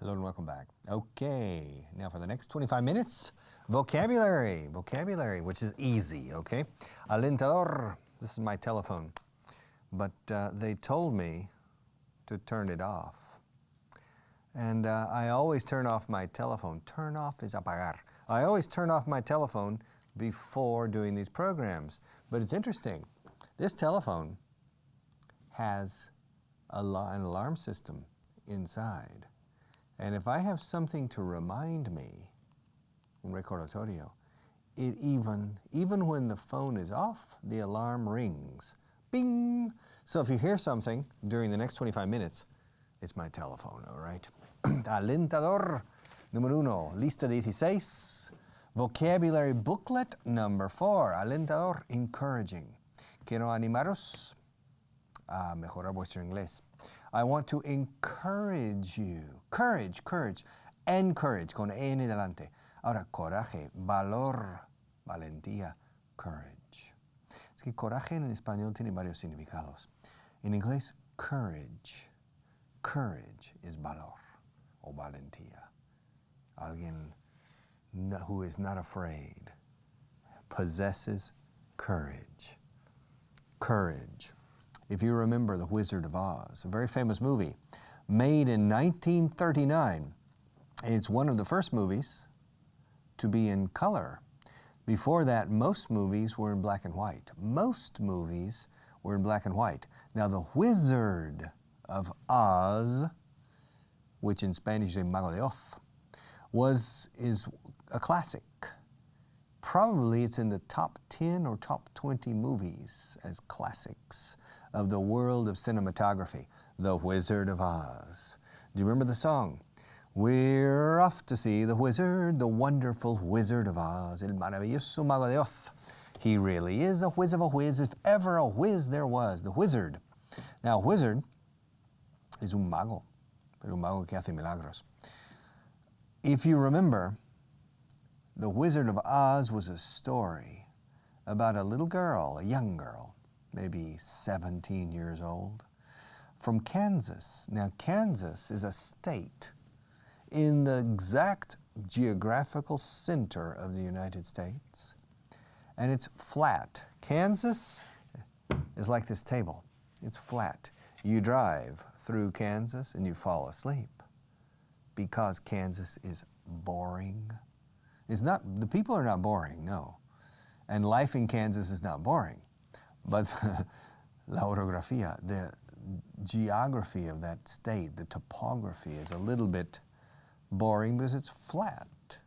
Hello and welcome back. Okay, now for the next 25 minutes, vocabulary, which is easy, okay? Alentador, this is my telephone, but they told me to turn it off. And I always turn off my telephone. Turn off is apagar. I always turn off my telephone before doing these programs. But it's interesting, this telephone has an alarm system inside. And if I have something to remind me, un recordatorio, it even when the phone is off, the alarm rings. Bing! So if you hear something during the next 25 minutes, it's my telephone, all right? Alentador, número uno, lista 16. Vocabulary booklet number 4. Alentador, encouraging. Quiero animaros a mejorar vuestro inglés. I want to encourage you. Courage. Encourage, con N delante. Ahora, coraje, valor, valentía, courage. Es que coraje en español tiene varios significados. En inglés, courage es valor o valentía. Alguien who is not afraid possesses courage. Courage. If you remember The Wizard of Oz, a very famous movie made in 1939. It's one of the first movies to be in color. Before that, most movies were in black and white. Most movies were in black and white. Now, The Wizard of Oz, which in Spanish is Mago de Oz, is a classic. Probably it's in the top 10 or top 20 movies as classics of the world of cinematography, The Wizard of Oz. Do you remember the song? We're off to see the wizard, the wonderful Wizard of Oz, el maravilloso Mago de Oz. He really is a whiz of a whiz, if ever a whiz there was, the wizard. Now, wizard is un mago, pero un mago que hace milagros. If you remember, The Wizard of Oz was a story about a little girl, a young girl, maybe 17 years old, from Kansas. Now, Kansas is a state in the exact geographical center of the United States, and it's flat. Kansas is like this table. It's flat. You drive through Kansas and you fall asleep because Kansas is boring. It's not, the people are not boring, no. And life in Kansas is not boring. But la orografía, the geography of that state, the topography is a little bit boring because it's flat.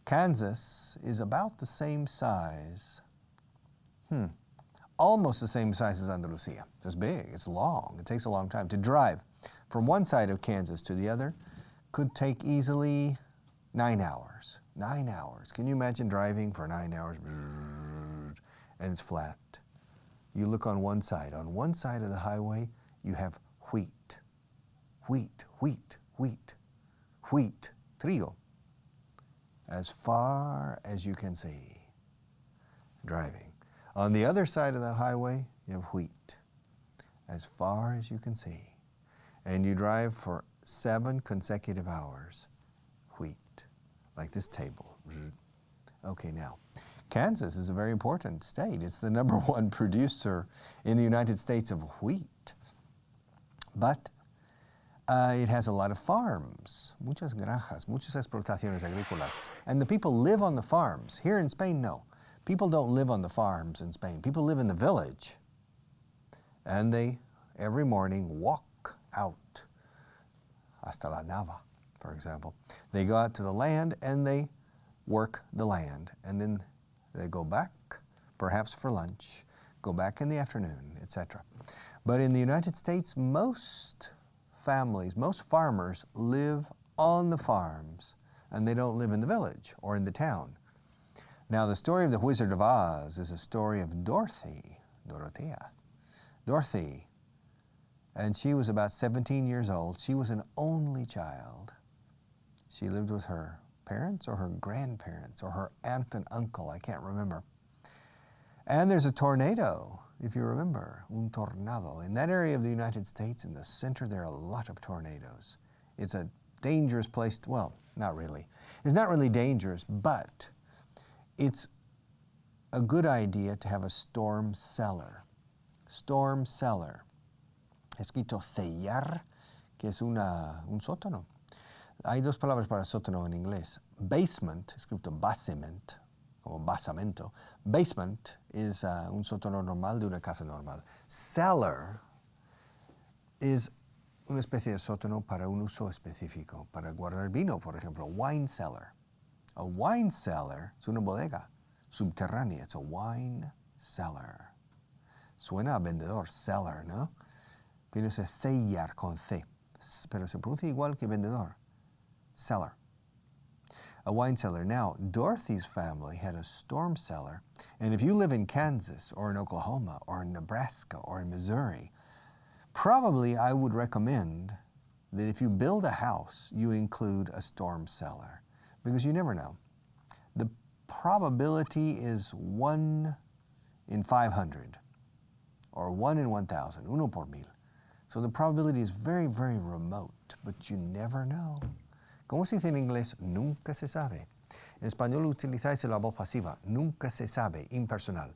Kansas is about the same size, almost the same size as Andalusia. It's big, it's long, it takes a long time. To drive from one side of Kansas to the other could take easily 9 hours. 9 hours. Can you imagine driving for 9 hours and it's flat? You look on one side. On one side of the highway, you have wheat, trigo, as far as you can see, driving. On the other side of the highway, you have wheat, as far as you can see. And you drive for 7 consecutive hours, wheat, like this table. Okay, now, Kansas is a very important state. It's the #1 producer in the United States of wheat. But it has a lot of farms, muchas granjas, muchas explotaciones agrícolas. And the people live on the farms. Here in Spain, no. People don't live on the farms in Spain. People live in the village. And they, every morning, walk out, hasta la nava, for example. They go out to the land and they work the land. And then they go back, perhaps for lunch, go back in the afternoon, etc. But in the United States, most families, most farmers live on the farms, and they don't live in the village or in the town. Now, the story of the Wizard of Oz is a story of Dorothy, and she was about 17 years old. She was an only child. She lived with her parents or her grandparents or her aunt and uncle, I can't remember. And there's a tornado, if you remember, un tornado. In that area of the United States, in the center, there are a lot of tornadoes. It's a dangerous place. Well, not really. It's not really dangerous, but it's a good idea to have a storm cellar. Storm cellar. Escrito cellar, que es un sótano. Hay dos palabras para sótano en inglés. Basement, escrito basement, como basamento. Basement es un sótano normal de una casa normal. Cellar es una especie de sótano para un uso específico, para guardar vino, por ejemplo, wine cellar. A wine cellar es una bodega subterránea. It's a wine cellar. Suena a vendedor, cellar, ¿no? Pero es cellar con C, pero se pronuncia igual que vendedor. Cellar. A wine cellar. Now, Dorothy's family had a storm cellar, and if you live in Kansas or in Oklahoma or in Nebraska or in Missouri, probably I would recommend that if you build a house, you include a storm cellar, because you never know. The probability is 1 in 500 or 1 in 1,000, uno por mil. So the probability is very, very remote, but you never know. ¿Cómo se dice en inglés? Nunca se sabe. En español utilizáis la voz pasiva. Nunca se sabe, impersonal.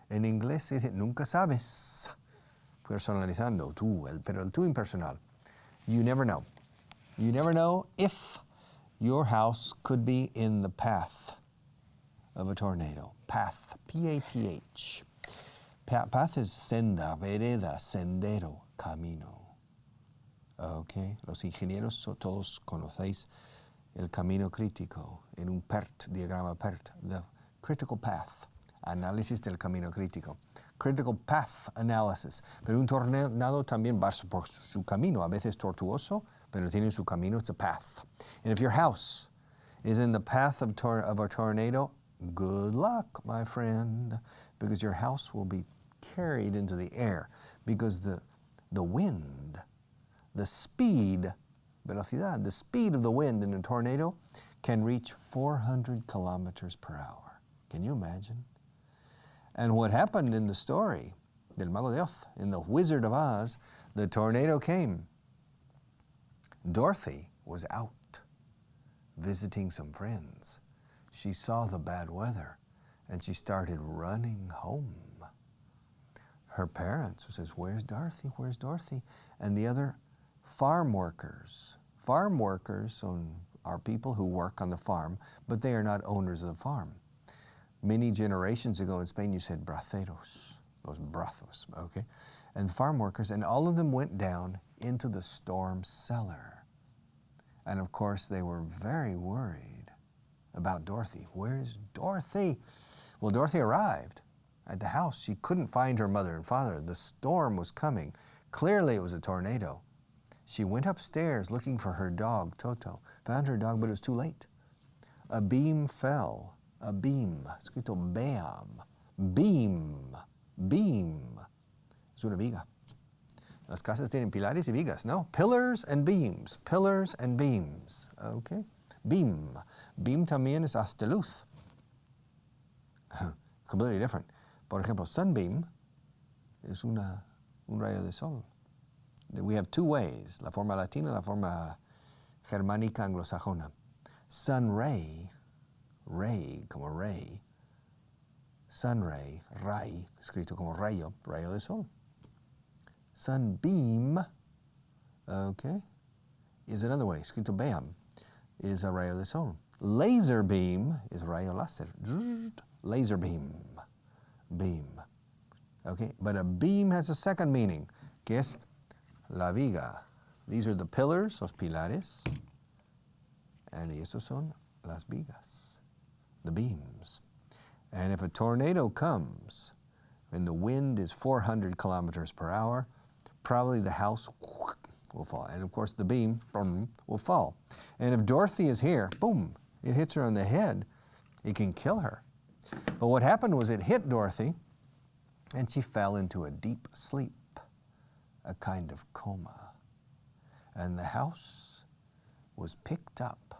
En inglés se dice nunca sabes, personalizando, tú, pero el tú impersonal. You never know. You never know if your house could be in the path of a tornado. Path, P-A-T-H. Path is senda, vereda, sendero, camino. Okay. Los ingenieros todos conocéis el camino crítico en un PERT, diagrama PERT, the critical path, análisis del camino crítico, critical path analysis. Pero un tornado también va por su camino, a veces tortuoso, pero tiene su camino, it's a path. And if your house is in the path of a tornado, good luck, my friend, because your house will be carried into the air, because the wind, the speed, velocidad, the speed of the wind in a tornado can reach 400 kilometers per hour. Can you imagine? And what happened in the story, del Mago de Oz, in the Wizard of Oz, the tornado came. Dorothy was out visiting some friends. She saw the bad weather and she started running home. Her parents says, "Where's Dorothy? Where's Dorothy?" And the other farm workers. Farm workers are people who work on the farm, but they are not owners of the farm. Many generations ago in Spain, you said braceros, los brazos, okay? And farm workers, and all of them went down into the storm cellar. And of course, they were very worried about Dorothy. Where's Dorothy? Well, Dorothy arrived at the house. She couldn't find her mother and father. The storm was coming. Clearly, it was a tornado. She went upstairs looking for her dog, Toto. Found her dog, but it was too late. A beam fell. A beam. Escrito bam. Beam. Beam. Es una viga. Las casas tienen pilares y vigas, no? Pillars and beams. Pillars and beams. Okay? Beam. Beam también es hasta luz. Completely different. Por ejemplo, sunbeam es un rayo de sol. We have two ways, la forma latina y la forma germánica anglosajona. Sun ray, ray como ray. Sun ray, ray, escrito como rayo, rayo de sol. Sunbeam, okay, is another way, escrito bam, is a rayo de sol. Laser beam is rayo láser. Laser beam, beam. Okay, but a beam has a second meaning, que es la viga. These are the pillars, los pilares, and estos son las vigas, the beams. And if a tornado comes and the wind is 400 kilometers per hour, probably the house will fall. And of course the beam will fall. And if Dorothy is here, boom, it hits her on the head, it can kill her. But what happened was it hit Dorothy and she fell into a deep sleep, a kind of coma. And the house was picked up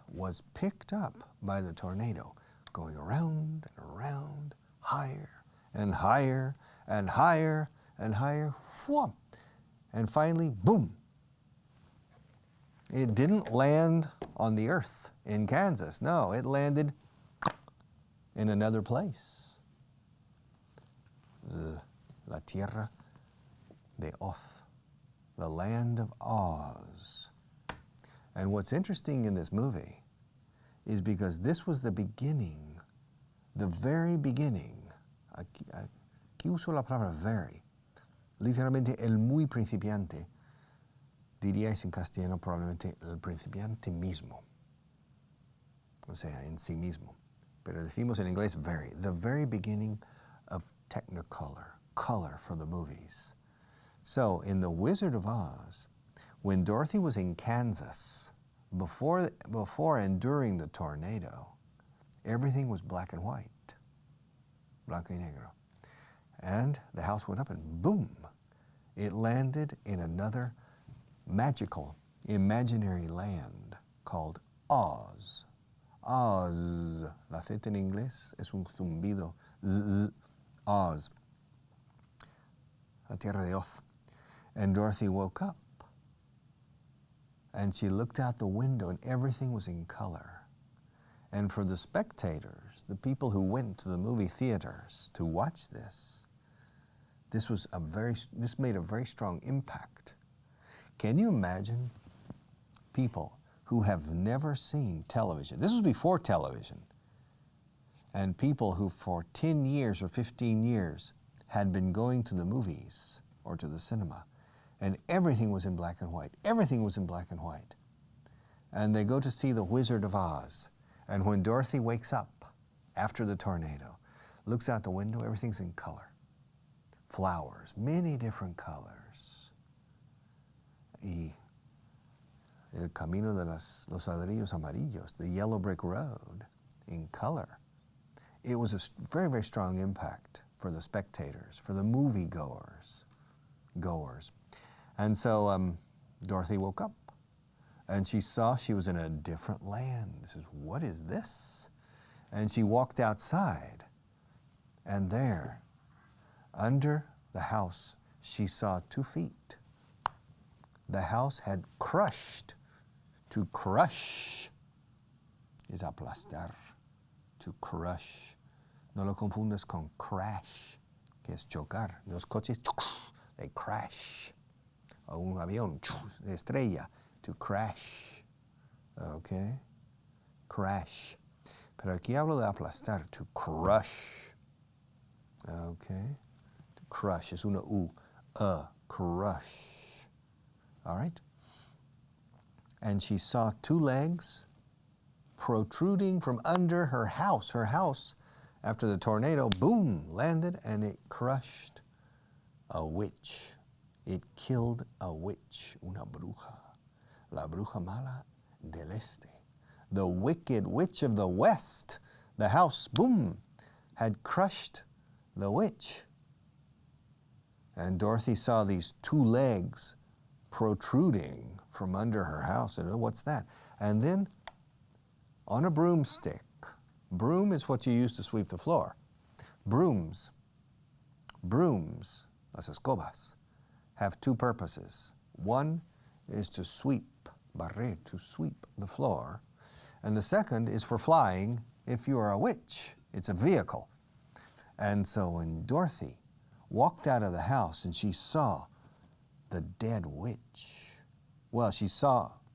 by the tornado, going around and around, higher and higher and higher and higher, whoop, and finally, boom, It didn't land on the earth in Kansas. No, it landed in another place. La tierra de Oz, the land of Oz. And what's interesting in this movie is because this was the beginning, the very beginning. Aquí uso la palabra very. Literalmente el muy principiante. Diríais en castellano probablemente el principiante mismo. O sea, en sí mismo. Pero decimos en inglés very. The very beginning of Technicolor, color for the movies. So, in The Wizard of Oz, when Dorothy was in Kansas, before and during the tornado, everything was black and white. Blanco y negro. And the house went up and boom, it landed in another magical, imaginary land called Oz. Oz. La Z en inglés es un zumbido. Z, Oz. La tierra de Oz. And Dorothy woke up. And she looked out the window and everything was in color. And for the spectators, the people who went to the movie theaters to watch this, this made a very strong impact. Can you imagine people who have never seen television? This was before television. And people who for 10 years or 15 years had been going to the movies or to the cinema, and everything was in black and white. Everything was in black and white. And they go to see The Wizard of Oz. And when Dorothy wakes up after the tornado, looks out the window, everything's in color. Flowers, many different colors. Y el camino de los ladrillos amarillos, the yellow brick road, in color. It was a very, very strong impact for the spectators, for the movie goers. And so Dorothy woke up and she saw she was in a different land. She says, what is this? And she walked outside, and there, under the house, she saw 2 feet. The house had crushed. To crush is aplastar. To crush. No lo confundas con crash, que es chocar. Los coches, they crash. O un avión, de estrella. To crash. Okay? Crash. Pero aquí hablo de aplastar. To crush. Okay? To crush. Es una U. Crush. All right? And she saw 2 legs protruding from under her house. Her house, after the tornado, boom, landed, and it crushed a witch. It killed a witch, una bruja. La bruja mala del este. The wicked witch of the west. The house, boom, had crushed the witch. And Dorothy saw these 2 legs protruding from under her house. And what's that? And then on a broomstick. Broom is what you use to sweep the floor. Brooms, las escobas, have 2 purposes. One is to sweep, barrer, to sweep the floor. And the second is for flying if you are a witch. It's a vehicle. And so when Dorothy walked out of the house and she saw the dead witch, well, she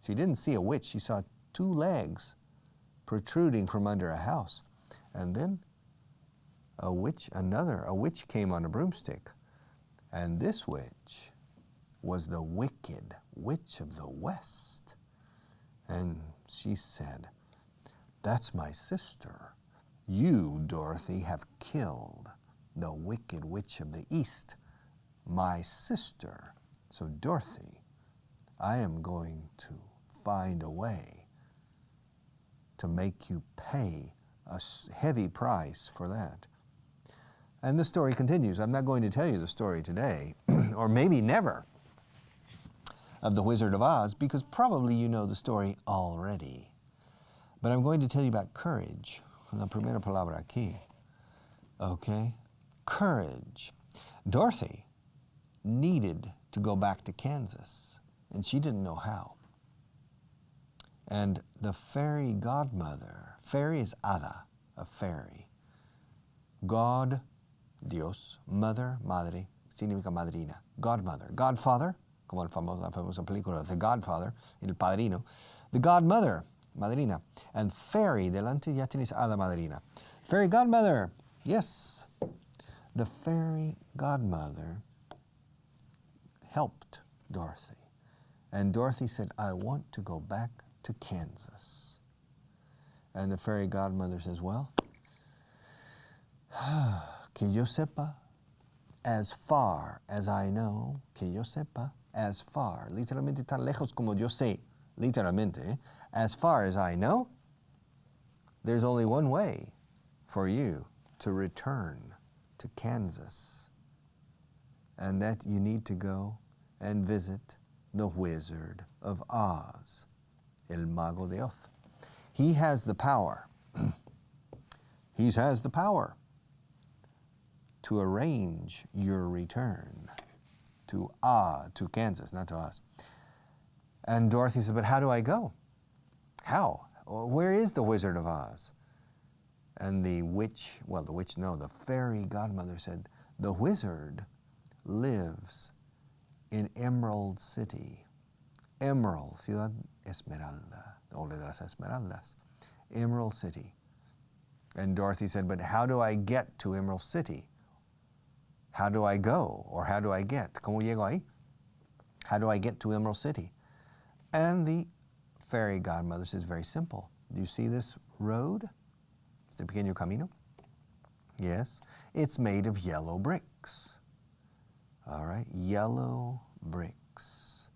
didn't see a witch, she saw 2 legs protruding from under a house. And then a witch came on a broomstick. And this witch was the wicked witch of the west. And she said, that's my sister. You, Dorothy, have killed the wicked witch of the east, my sister. So Dorothy, I am going to find a way to make you pay a heavy price for that. And the story continues. I'm not going to tell you the story today, or maybe never, of The Wizard of Oz, because probably you know the story already. But I'm going to tell you about courage. La primera palabra aquí. Okay? Courage. Dorothy needed to go back to Kansas, and she didn't know how. And the fairy godmother, fairy is hada, a fairy. God, Dios, mother, madre, significa madrina. Godmother, godfather, como la famosa película The Godfather, El Padrino. The godmother, madrina. And fairy, delante ya tienes a la madrina. Fairy godmother, yes. The fairy godmother helped Dorothy. And Dorothy said, I want to go back to Kansas. And the fairy godmother says, well, que yo sepa, as far as I know, que yo sepa, as far, literalmente tan lejos como yo sé, literalmente, as far as I know, there's only one way for you to return to Kansas. And that you need to go and visit the Wizard of Oz, El Mago de Oz. He has the power. He has the power to arrange your return to Kansas, not to Oz. And Dorothy says, but how do I go? How? Where is the Wizard of Oz? And the fairy godmother said, the wizard lives in Emerald City. Emerald, Ciudad Esmeralda, Ole de las Esmeraldas. Emerald City. And Dorothy said, but how do I get to Emerald City? How do I go? Or how do I get? ¿Cómo llego ahí? How do I get to Emerald City? And the fairy godmother says, very simple. Do you see this road? Este pequeño camino? Yes. It's made of yellow bricks. All right, yellow bricks.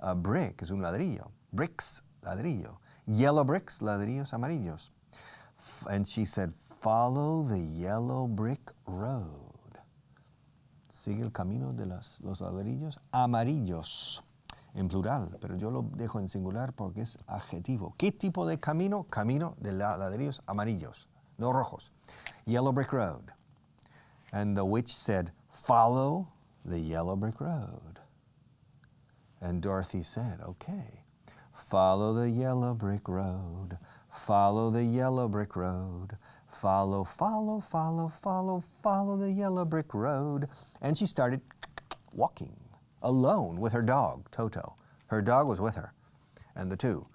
A brick es un ladrillo. Bricks, ladrillo. Yellow bricks, ladrillos amarillos. And she said, follow the yellow brick road. Sigue el camino de los ladrillos amarillos. En plural, pero yo lo dejo en singular porque es adjetivo. ¿Qué tipo de camino? Camino de ladrillos amarillos, no rojos. Yellow brick road. And the witch said, follow the yellow brick road. And Dorothy said, okay, follow the yellow brick road, follow the yellow brick road, follow, follow, follow, follow, follow the yellow brick road. And she started walking alone with her dog, Toto. Her dog was with her. And the two,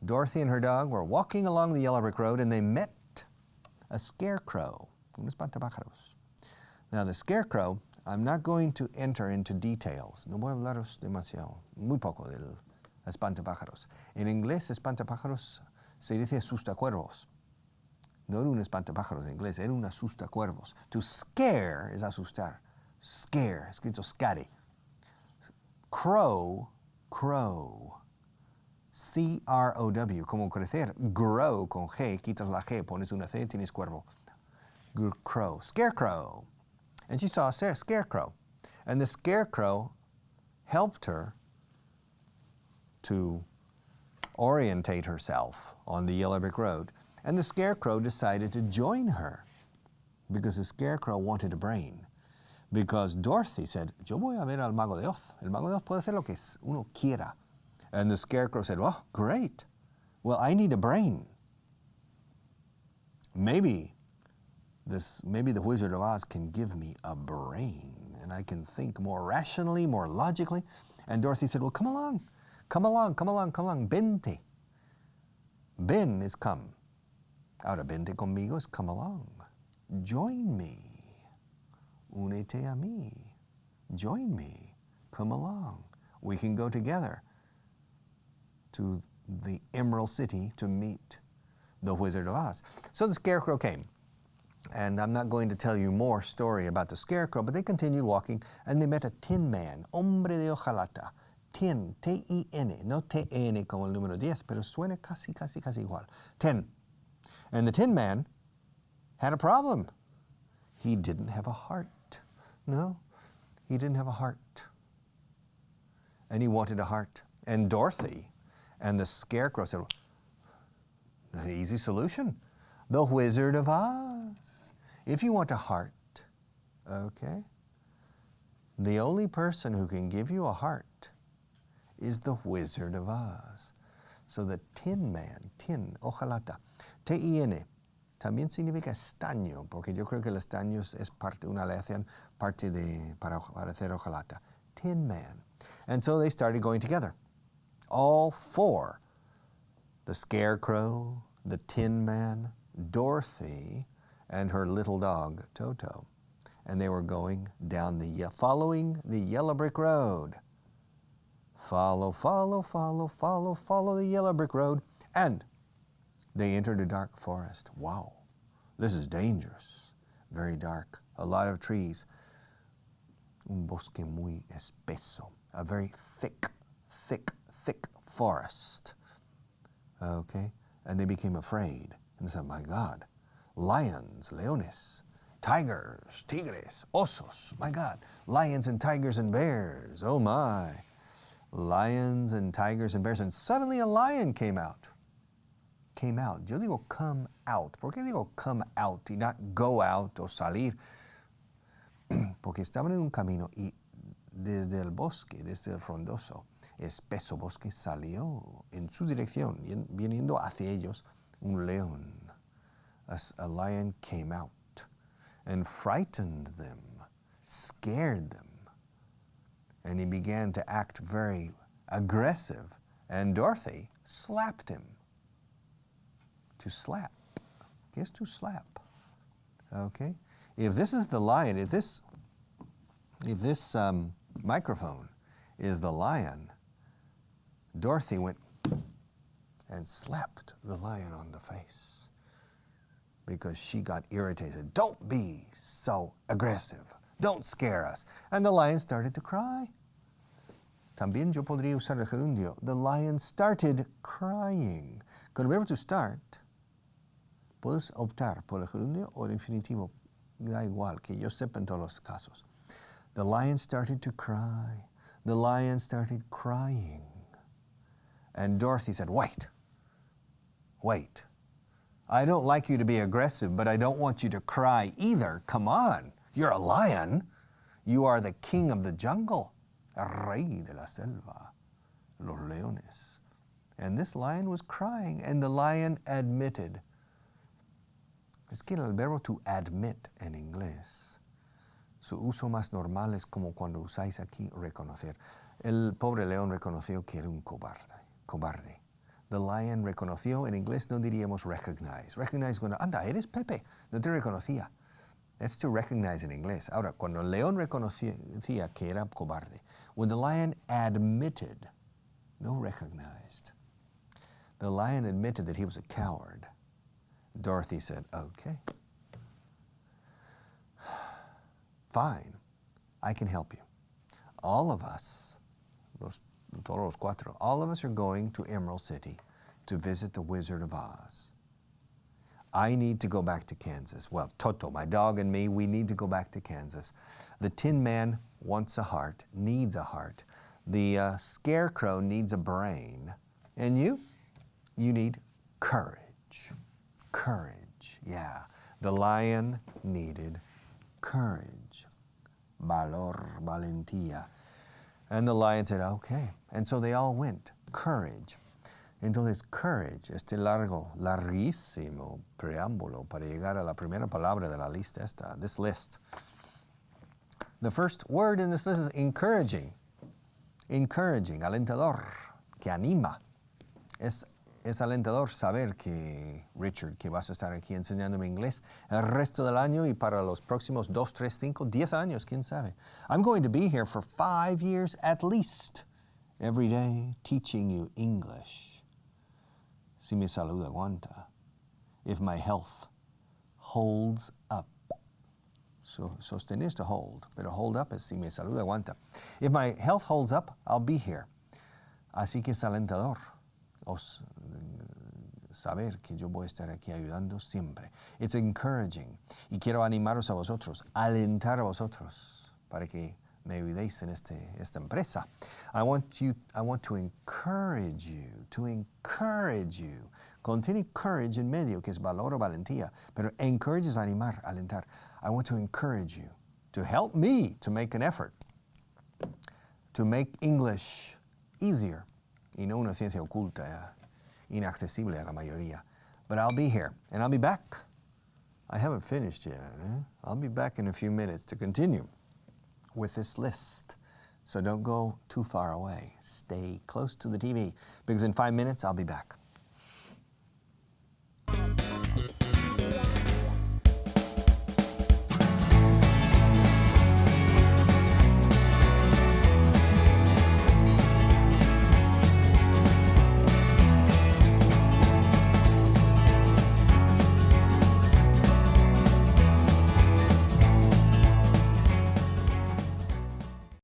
Dorothy and her dog, were walking along the yellow brick road and they met a scarecrow, un espantapájaros. Now the scarecrow, I'm not going to enter into details. No voy a hablaros demasiado, muy poco del espantapájaros. En inglés, espantapájaros se dice asustacuervos. No era un espantapájaros en inglés, era un asustacuervos. To scare es asustar. Scare, escrito scary. Crow, crow. C-R-O-W, como crecer. Grow con G, quitas la G, pones una C, tienes cuervo. Crow, scarecrow. And she saw a scarecrow. And the scarecrow helped her to orientate herself on the yellow brick road. And the scarecrow decided to join her because the scarecrow wanted a brain. Because Dorothy said, yo voy a ver al Mago de Oz. El Mago de Oz puede hacer lo que uno quiera. And the scarecrow said, well, great. Well, I need a brain. Maybe the Wizard of Oz can give me a brain and I can think more rationally, more logically. And Dorothy said, well, come along. Come along, come along, come along. Vente. Ven is come. Ahora, vente conmigo is come along. Join me. Únete a mí. Join me. Come along. We can go together to the Emerald City to meet the Wizard of Oz. So the scarecrow came. And I'm not going to tell you more story about the scarecrow, but they continued walking and they met a tin man, hombre de hojalata. Tin, T-I-N, no T-N como el número 10, pero suena casi igual. Tin. And the tin man had a problem. He didn't have a heart. No, he didn't have a heart. And he wanted a heart. And Dorothy and the scarecrow said, an easy solution. The Wizard of Oz. If you want a heart, okay, the only person who can give you a heart is the Wizard of Oz. So the Tin Man, tin, hojalata, T-I-N, también significa estaño, porque yo creo que el estaño es parte, una aleación, parte de, para hacer hojalata. Tin Man. And so they started going together. All four. The Scarecrow, the Tin Man, Dorothy, and her little dog, Toto. And they were going down following the yellow brick road. Follow, follow, follow, follow, follow the yellow brick road. And they entered a dark forest. Wow, this is dangerous. Very dark. A lot of trees. Un bosque muy espeso. A very thick, thick, thick forest. Okay? And they became afraid. And they said, my God, lions, leones, tigers, tigres, osos, my God, lions and tigers and bears, oh my. Lions and tigers and bears. And suddenly a lion came out. Came out. Yo digo come out. ¿Por qué digo come out y not go out o salir? Porque estaban en un camino y desde el bosque, desde el frondoso, espeso bosque, salió en su dirección, viniendo hacia ellos, un león. A lion came out and frightened them, scared them. And he began to act very aggressive. And Dorothy slapped him. To slap. ¿Qué es to slap? Okay? If this is the lion, if this microphone is the lion, Dorothy went and slapped the lion on the face because she got irritated. Don't be so aggressive. Don't scare us. And the lion started to cry. También yo podría usar el gerundio. The lion started crying. Con el verbo to start, puedes optar por el gerundio o el infinitivo. Da igual, que yo sepa en todos los casos. The lion started to cry. The lion started crying. And Dorothy said, wait. Wait. I don't like you to be aggressive, but I don't want you to cry either. Come on. You're a lion. You are the king of the jungle. El rey de la selva. Los leones. And this lion was crying, and the lion admitted. Es que el verbo to admit en inglés, su uso más normal es como cuando usáis aquí reconocer. El pobre león reconoció que era un cobarde. The lion reconoció, en inglés no diríamos recognize. Recognize cuando, anda, eres Pepe, no te reconocía. That's to recognize in inglés. Ahora, cuando el león reconocía que era cobarde, when the lion admitted, no recognized, the lion admitted that he was a coward. Dorothy said, okay, fine, I can help you. All of us, todos los cuatro, all of us are going to Emerald City to visit the Wizard of Oz. I need to go back to Kansas. Well, Toto, my dog, and me, we need to go back to Kansas. The Tin Man wants a heart, needs a heart. The Scarecrow needs a brain. And you need courage. Courage, yeah. The lion needed courage. Valor, valentía. And the lion said, okay. And so they all went. Courage. Entonces, courage, larguísimo preámbulo para llegar a la primera palabra de la lista esta, this list. The first word in this list is encouraging. Encouraging, alentador, que anima. Es alentador saber que, Richard, que vas a estar aquí enseñándome inglés el resto del año y para los próximos 2, 3, 5, 10 años, quién sabe. I'm going to be here for 5 years at least, every day teaching you English. Si mi salud aguanta, if my health holds up. So, sostener is to hold, pero hold up es si mi salud aguanta. If my health holds up, I'll be here. Así que es alentador saber que yo voy a estar aquí ayudando siempre. It's encouraging. Y quiero animaros a vosotros, alentar a vosotros para que me ayudéis en esta empresa. I want to encourage you. Contiene courage en medio, que es valor o valentía, pero encourage es animar, alentar. I want to encourage you to help me to make an effort to make English easier y no una ciencia oculta. inaccesible a la mayoría. But I'll be here, and I'll be back. I haven't finished yet. I'll be back in a few minutes to continue with this list. So don't go too far away. Stay close to the TV, because in 5 minutes, I'll be back.